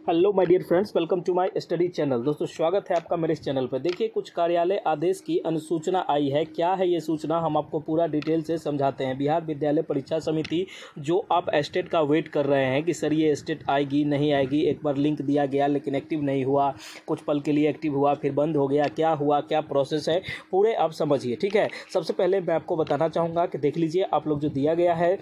Hello my dear friends, welcome to my study channel. दोस्तों स्वागत है आपका मेरे इस चैनल पर। देखिए, कुछ कार्यालय आदेश की अनुसूचना आई है। क्या है ये सूचना, हम आपको पूरा डिटेल से समझाते हैं। बिहार विद्यालय परीक्षा समिति, जो आप स्टेट का वेट कर रहे हैं कि सर ये स्टेट आएगी नहीं आएगी, एक बार लिंक दिया गया लेकिन एक्टिव नहीं हुआ, कुछ पल के लिए एक्टिव हुआ फिर बंद हो गया, क्या हुआ, क्या प्रोसेस है, पूरे आप समझिए। ठीक है, सबसे पहले मैं आपको बताना चाहूँगा कि देख लीजिए आप लोग जो दिया गया है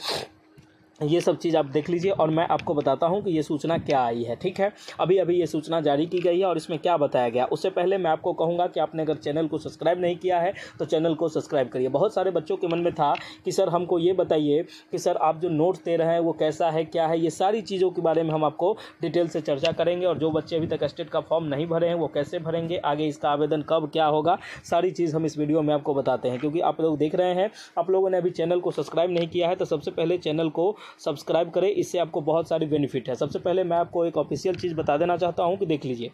ये सब चीज़ आप देख लीजिए और मैं आपको बताता हूँ कि ये सूचना क्या आई है। ठीक है, अभी अभी ये सूचना जारी की गई है और इसमें क्या बताया गया। उससे पहले मैं आपको कहूँगा कि आपने अगर चैनल को सब्सक्राइब नहीं किया है तो चैनल को सब्सक्राइब करिए। बहुत सारे बच्चों के मन में था कि सर हमको ये बताइए कि सर आप जो नोट्स दे रहे हैं वो कैसा है, क्या है, ये सारी चीज़ों के बारे में हम आपको डिटेल से चर्चा करेंगे। और जो बच्चे अभी तक स्टेट का फॉर्म नहीं भरे हैं वो कैसे भरेंगे, आगे इसका आवेदन कब क्या होगा, सारी चीज़ हम इस वीडियो में आपको बताते हैं। क्योंकि आप लोग देख रहे हैं, आप लोगों ने अभी चैनल को सब्सक्राइब नहीं किया है तो सबसे पहले चैनल को सब्सक्राइब करें, इससे आपको बहुत सारी बेनिफिट है। सबसे पहले मैं आपको एक ऑफिशियल चीज़ बता देना चाहता हूं कि देख लीजिए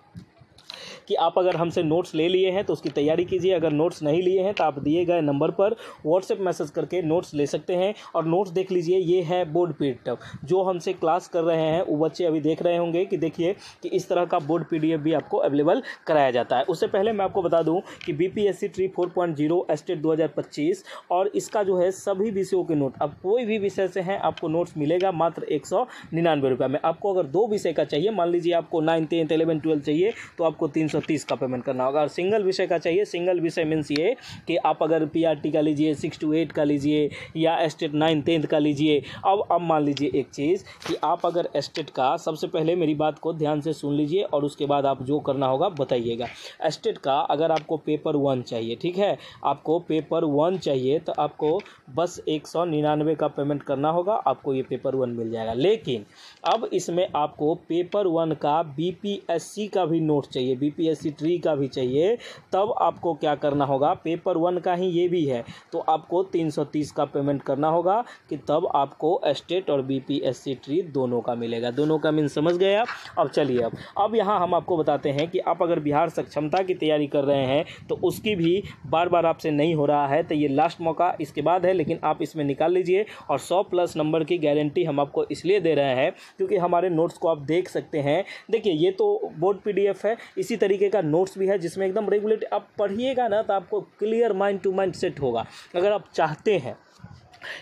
कि आप अगर हमसे नोट्स ले लिए हैं तो उसकी तैयारी कीजिए। अगर नोट्स नहीं लिए हैं तो आप दिए गए नंबर पर व्हाट्सएप मैसेज करके नोट्स ले सकते हैं। और नोट्स देख लीजिए, ये है बोर्ड पीडीएफ। जो हमसे क्लास कर रहे हैं वो बच्चे अभी देख रहे होंगे कि देखिए कि इस तरह का बोर्ड पीडीएफ भी आपको अवेलेबल कराया जाता है। उससे पहले मैं आपको बता दूं कि बीपीएससी ट्री 4.0 स्टेट 2025 और इसका जो है सभी विषयों के नोट, अब कोई भी विषय से हैं आपको नोट्स मिलेगा मात्र 199 रुपये में। आपको अगर 2 विषय का चाहिए, मान लीजिए आपको 9, 10, 11, 12 चाहिए तो आपको 330 का पेमेंट करना होगा। और सिंगल विषय का चाहिए, सिंगल विषय मीन्स ये कि आप अगर पीआरटी का लीजिए, 6 to 8 का लीजिए या स्टेट 9, 10 का लीजिए। अब मान लीजिए एक चीज़ कि आप अगर स्टेट का, सबसे पहले मेरी बात को ध्यान से सुन लीजिए और उसके बाद आप जो करना होगा बताइएगा। स्टेट का अगर आपको पेपर 1 चाहिए, ठीक है, आपको पेपर 1 चाहिए तो आपको बस 199 का पेमेंट करना होगा, आपको ये पेपर 1 मिल जाएगा। लेकिन अब इसमें आपको पेपर 1 का बीपीएससी का भी नोट चाहिए, बीपीएससी ट्री का भी चाहिए, तब आपको क्या करना होगा, पेपर 1 का ही ये भी है तो आपको 330 का पेमेंट करना होगा कि तब आपको स्टेट और बीपीएससी ट्री दोनों का मिलेगा। दोनों का मीन समझ गए आप। अब चलिए अब यहाँ हम आपको बताते हैं कि आप अगर बिहार सक्षमता की तैयारी कर रहे हैं तो उसकी भी बार बार आपसे नहीं हो रहा है तो ये लास्ट मौका इसके बाद है, लेकिन आप इसमें निकाल लीजिए। और 100+ नंबर की गारंटी हम आपको इसलिए दे रहे हैं क्योंकि हमारे नोट्स को आप देख सकते हैं। देखिए, ये तो बोर्ड पीडीएफ है, इसी तरीके का नोट्स भी है जिसमें एकदम रेगुलेट आप पढ़िएगा ना तो आपको clear mind to mind set होगा। अगर आप चाहते हैं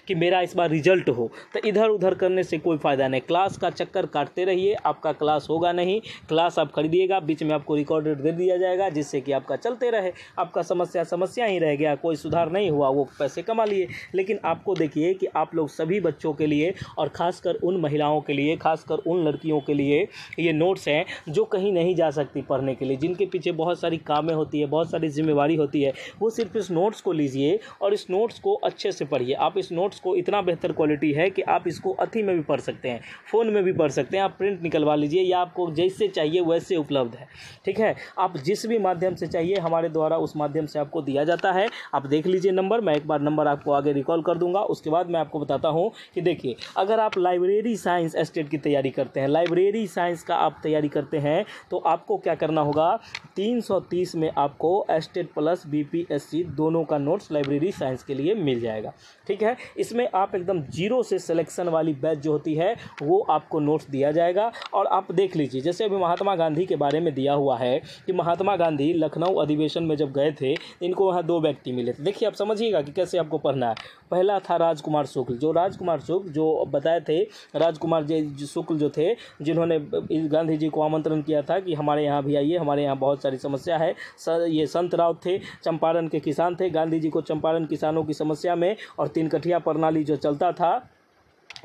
कि मेरा इस बार रिजल्ट हो तो इधर उधर करने से कोई फ़ायदा नहीं। क्लास का चक्कर काटते रहिए, आपका क्लास होगा नहीं। क्लास आप खरीदिएगा, बीच में आपको रिकॉर्डेड दे दिया जाएगा जिससे कि आपका चलते रहे। आपका समस्या ही रह गया, कोई सुधार नहीं हुआ, वो पैसे कमा लिए। लेकिन आपको देखिए कि आप लोग सभी बच्चों के लिए और ख़ासकर उन महिलाओं के लिए, खासकर उन लड़कियों के लिए ये नोट्स हैं जो कहीं नहीं जा सकती पढ़ने के लिए, जिनके पीछे बहुत सारी कामें होती है, बहुत सारी जिम्मेवारी होती है। वो सिर्फ इस नोट्स को लीजिए और इस नोट्स को अच्छे से पढ़िए। आप इस नोट्स को, इतना बेहतर क्वालिटी है कि आप इसको अथी में भी पढ़ सकते हैं, फ़ोन में भी पढ़ सकते हैं। आप प्रिंट निकलवा लीजिए या आपको जैसे चाहिए वैसे उपलब्ध है। ठीक है, आप जिस भी माध्यम से चाहिए हमारे द्वारा उस माध्यम से आपको दिया जाता है। आप देख लीजिए नंबर, मैं एक बार नंबर आपको आगे रिकॉल कर दूंगा। उसके बाद मैं आपको बताता हूं कि देखिए, अगर आप लाइब्रेरी साइंस स्टेट की तैयारी करते हैं, लाइब्रेरी साइंस का आप तैयारी करते हैं तो आपको क्या करना होगा, 330 में आपको स्टेट प्लस बीपीएससी दोनों का नोट्स लाइब्रेरी साइंस के लिए मिल जाएगा। ठीक है, इसमें आप एकदम जीरो से सिलेक्शन वाली बैच जो होती है वो आपको नोट्स दिया जाएगा। और आप देख लीजिए, जैसे अभी महात्मा गांधी के बारे में दिया हुआ है कि महात्मा गांधी लखनऊ अधिवेशन में जब गए थे, इनको वहाँ 2 व्यक्ति मिले थे। देखिए, आप समझिएगा कि कैसे आपको पढ़ना है। पहला था राजकुमार शुक्ल, जो बताए थे, राजकुमार जी शुक्ल जो थे, जिन्होंने गांधी जी को आमंत्रण किया था कि हमारे यहाँ भी आइए, हमारे यहाँ बहुत सारी समस्या है। ये संत राव थे, चंपारण के किसान थे। गांधी जी को चंपारण किसानों की समस्या में और 3 कठिया प्रणाली जो चलता था,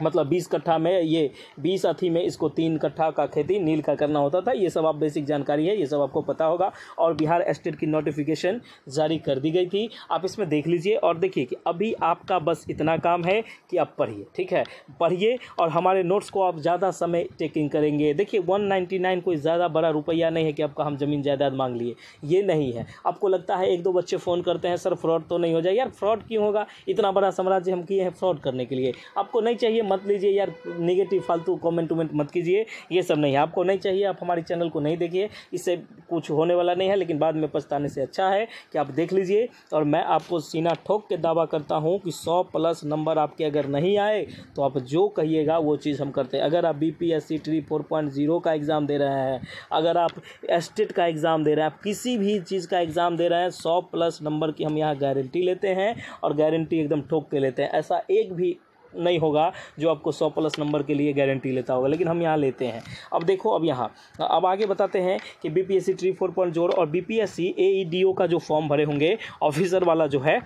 मतलब 20 कट्ठा में, ये 20 अथी में इसको 3 कट्ठा का खेती नील का करना होता था। ये सब आप बेसिक जानकारी है, ये सब आपको पता होगा। और बिहार स्टेट की नोटिफिकेशन जारी कर दी गई थी, आप इसमें देख लीजिए। और देखिए कि अभी आपका बस इतना काम है कि आप पढ़िए। ठीक है, पढ़िए और हमारे नोट्स को आप ज़्यादा समय टेकिंग करेंगे। देखिए, 199 कोई ज़्यादा बड़ा रुपया नहीं है कि आपका हम ज़मीन जायदाद मांग लिए, ये नहीं है। आपको लगता है 1-2 बच्चे फ़ोन करते हैं, सर फ्रॉड तो नहीं हो जाए? यार फ्रॉड क्यों होगा, इतना बड़ा साम्राज्य हम किए हैं फ्रॉड करने के लिए। आपको नहीं चाहिए मत लीजिए यार, नेगेटिव फालतू कमेंट उमेंट मत कीजिए, ये सब नहीं, आपको नहीं चाहिए। आप हमारे चैनल को नहीं देखिए, इससे कुछ होने वाला नहीं है, लेकिन बाद में पछताने से अच्छा है कि आप देख लीजिए। और मैं आपको सीना ठोक के दावा करता हूं कि 100+ नंबर आपके अगर नहीं आए तो आप जो कहिएगा वो चीज़ हम करते हैं। अगर आप BPSC ट्री 4.0 का एग्ज़ाम दे रहे हैं, अगर आप स्टेट का एग्ज़ाम दे रहे हैं, आप किसी भी चीज़ का एग्ज़ाम दे रहे हैं, 100+ नंबर की हम यहाँ गारंटी लेते हैं और गारंटी एकदम ठोक के लेते हैं। ऐसा एक भी नहीं होगा जो आपको 100+ नंबर के लिए गारंटी लेता होगा, लेकिन हम यहाँ लेते हैं। अब देखो, अब यहाँ अब आगे बताते हैं कि BPSC ट्री 4.0 और BPSC AEDO का जो फॉर्म भरे होंगे ऑफिसर वाला जो है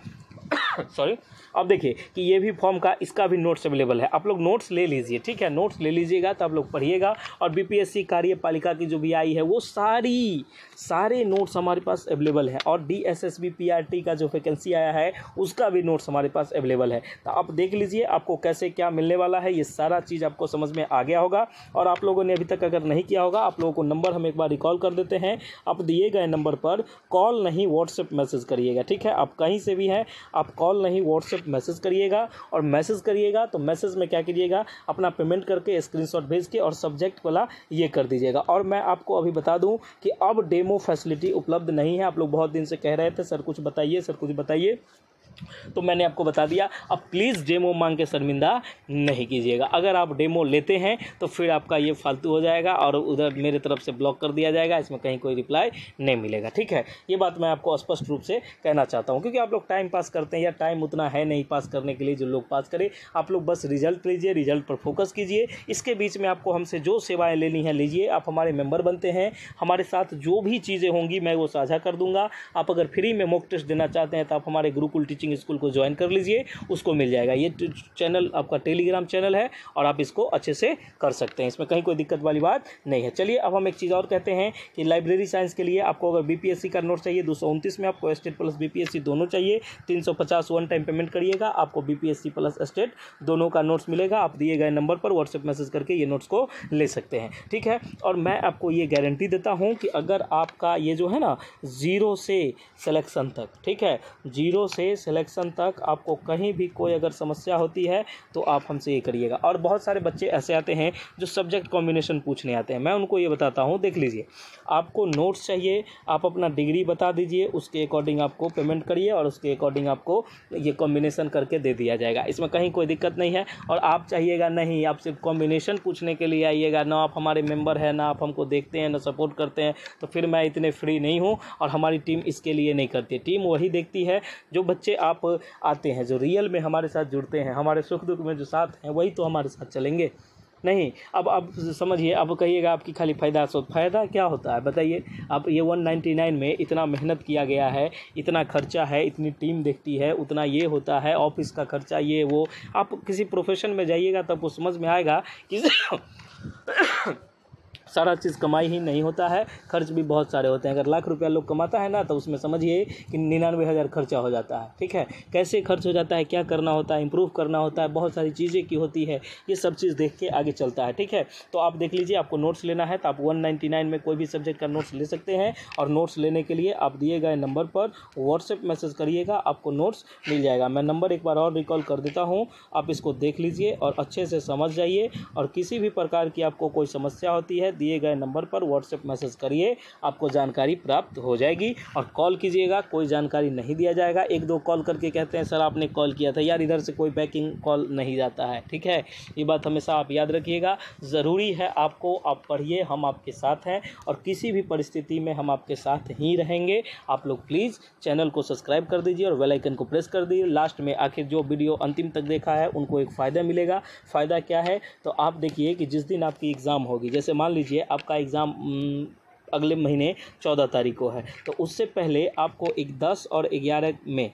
सॉरी, अब देखिए कि ये भी फॉर्म का, इसका भी नोट्स अवेलेबल है। आप लोग नोट्स ले लीजिए, ठीक है, नोट्स ले लीजिएगा तो आप लोग पढ़िएगा। और BPSC कार्यपालिका की जो भी आई है वो सारे नोट्स हमारे पास अवेलेबल है। और DSSB PRT का जो वैकेंसी आया है उसका भी नोट्स हमारे पास अवेलेबल है। तो आप देख लीजिए आपको कैसे क्या मिलने वाला है, ये सारा चीज़ आपको समझ में आ गया होगा। और आप लोगों ने अभी तक अगर नहीं किया होगा, आप लोगों को नंबर हम एक बार रिकॉल कर देते हैं। आप दिए गए नंबर पर कॉल नहीं व्हाट्सएप मैसेज करिएगा, ठीक है। आप कहीं से भी हैं, आप कॉल नहीं व्हाट्सएप मैसेज करिएगा। और मैसेज करिएगा तो मैसेज में क्या कीजिएगा, अपना पेमेंट करके स्क्रीनशॉट भेज के और सब्जेक्ट वाला ये कर दीजिएगा। और मैं आपको अभी बता दूं कि अब डेमो फैसिलिटी उपलब्ध नहीं है। आप लोग बहुत दिन से कह रहे थे सर कुछ बताइए, सर कुछ बताइए, तो मैंने आपको बता दिया। अब प्लीज़ डेमो मांग के शर्मिंदा नहीं कीजिएगा। अगर आप डेमो लेते हैं तो फिर आपका ये फालतू हो जाएगा और उधर मेरे तरफ से ब्लॉक कर दिया जाएगा, इसमें कहीं कोई रिप्लाई नहीं मिलेगा, ठीक है। ये बात मैं आपको स्पष्ट रूप से कहना चाहता हूँ, क्योंकि आप लोग टाइम पास करते हैं, या टाइम उतना है नहीं पास करने के लिए जो लोग पास करें। आप लोग बस रिजल्ट लीजिए, रिजल्ट पर फोकस कीजिए। इसके बीच में आपको हमसे जो सेवाएँ लेनी है लीजिए। आप हमारे मेंबर बनते हैं, हमारे साथ जो भी चीज़ें होंगी मैं वो साझा कर दूंगा। आप अगर फ्री में मॉक टेस्ट देना चाहते हैं तो आप हमारे गुरुकुल टीचिंग स्कूल को ज्वाइन कर लीजिए, उसको मिल जाएगा। ये चैनल आपका टेलीग्राम चैनल है और आप इसको अच्छे से कर सकते हैं, इसमें कहीं कोई दिक्कत वाली बात नहीं है। चलिए अब हम एक चीज़ और कहते हैं कि लाइब्रेरी साइंस के लिए आपको अगर BPSC का नोट चाहिए 229 में, आपको स्टेट प्लस BPSC दोनों चाहिए, 350 वन टाइम पेमेंट करिएगा, आपको BPSC प्लस स्टेट दोनों का नोट्स मिलेगा। आप दिए गए नंबर पर व्हाट्सएप मैसेज करके ये नोट्स को ले सकते हैं, ठीक है। और मैं आपको ये गारंटी देता हूँ कि अगर आपका ये जो है ना 0 से सिलेक्शन तक, ठीक है, 0 से सिलेक्शन तक आपको कहीं भी कोई अगर समस्या होती है तो आप हमसे ये करिएगा। और बहुत सारे बच्चे ऐसे आते हैं जो सब्जेक्ट कॉम्बिनेशन पूछने आते हैं, मैं उनको ये बताता हूँ, देख लीजिए आपको नोट्स चाहिए, आप अपना डिग्री बता दीजिए, उसके अकॉर्डिंग आपको पेमेंट करिए और उसके अकॉर्डिंग आपको ये कॉम्बिनेशन करके दे दिया जाएगा, इसमें कहीं कोई दिक्कत नहीं है। और आप चाहिएगा नहीं, आप सिर्फ कॉम्बिनेशन पूछने के लिए आइएगा, ना आप हमारे मेंबर हैं, ना आप हमको देखते हैं, ना सपोर्ट करते हैं, तो फिर मैं इतने फ्री नहीं हूँ। और हमारी टीम इसके लिए नहीं करती, टीम वही देखती है जो बच्चे आप आते हैं, जो रियल में हमारे साथ जुड़ते हैं, हमारे सुख दुख में जो साथ हैं वही तो हमारे साथ चलेंगे। नहीं, अब आप समझिए, अब कहिएगा आपकी खाली फ़ायदा, सो फ़ायदा क्या होता है बताइए। आप ये 199 में इतना मेहनत किया गया है, इतना खर्चा है, इतनी टीम देखती है, उतना ये होता है, ऑफिस का खर्चा, ये वो। आप किसी प्रोफेशन में जाइएगा तब वो समझ में आएगा कि सारा चीज़ कमाई ही नहीं होता है, खर्च भी बहुत सारे होते हैं। अगर लाख रुपया लोग कमाता है ना तो उसमें समझिए कि 99,000 खर्चा हो जाता है, ठीक है। कैसे खर्च हो जाता है, क्या करना होता है, इंप्रूव करना होता है, बहुत सारी चीज़ें की होती है, ये सब चीज़ देख के आगे चलता है, ठीक है। तो आप देख लीजिए, आपको नोट्स लेना है तो आप 199 में कोई भी सब्जेक्ट का नोट्स ले सकते हैं। और नोट्स लेने के लिए आप दिए गए नंबर पर व्हाट्सएप मैसेज करिएगा, आपको नोट्स मिल जाएगा। मैं नंबर एक बार और रिकॉल कर देता हूँ, आप इसको देख लीजिए और अच्छे से समझ जाइए। और किसी भी प्रकार की आपको कोई समस्या होती है, दिए गए नंबर पर व्हाट्सएप मैसेज करिए, आपको जानकारी प्राप्त हो जाएगी। और कॉल कीजिएगा, कोई जानकारी नहीं दिया जाएगा। 1-2 कॉल करके कहते हैं सर आपने कॉल किया था, यार इधर से कोई बैकिंग कॉल नहीं जाता है, ठीक है। ये बात हमेशा आप याद रखिएगा, ज़रूरी है आपको, आप पढ़िए, हम आपके साथ हैं और किसी भी परिस्थिति में हम आपके साथ ही रहेंगे। आप लोग प्लीज़ चैनल को सब्सक्राइब कर दीजिए और बेल आइकन को प्रेस कर दीजिए। लास्ट में आखिर जो वीडियो अंतिम तक देखा है उनको एक फ़ायदा मिलेगा। फ़ायदा क्या है, तो आप देखिए कि जिस दिन आपकी एग्ज़ाम होगी, जैसे मान लीजिए आपका एग्ज़ाम अगले महीने 14 तारीख को है, तो उससे पहले आपको 10 और 11 में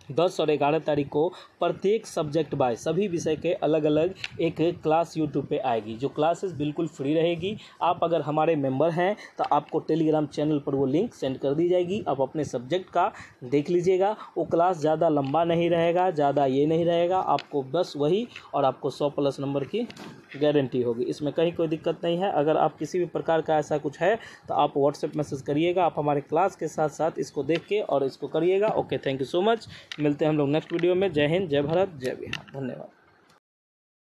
10 और 11 तारीख को प्रत्येक सब्जेक्ट बाय सभी विषय के अलग अलग एक क्लास यूट्यूब पे आएगी, जो क्लासेस बिल्कुल फ्री रहेगी। आप अगर हमारे मेंबर हैं तो आपको टेलीग्राम चैनल पर वो लिंक सेंड कर दी जाएगी, आप अपने सब्जेक्ट का देख लीजिएगा। वो क्लास ज़्यादा लंबा नहीं रहेगा, ज़्यादा ये नहीं रहेगा, आपको बस वही, और आपको 100+ नंबर की गारंटी होगी, इसमें कहीं कोई दिक्कत नहीं है। अगर आप किसी भी प्रकार का ऐसा कुछ है तो आप व्हाट्सएप मैसेज करिएगा, आप हमारे क्लास के साथ साथ इसको देख के और इसको करिएगा। Okay, thank you so much. मिलते हैं हम लोग नेक्स्ट वीडियो में। जय हिंद, जय भारत, जय बिहार, धन्यवाद।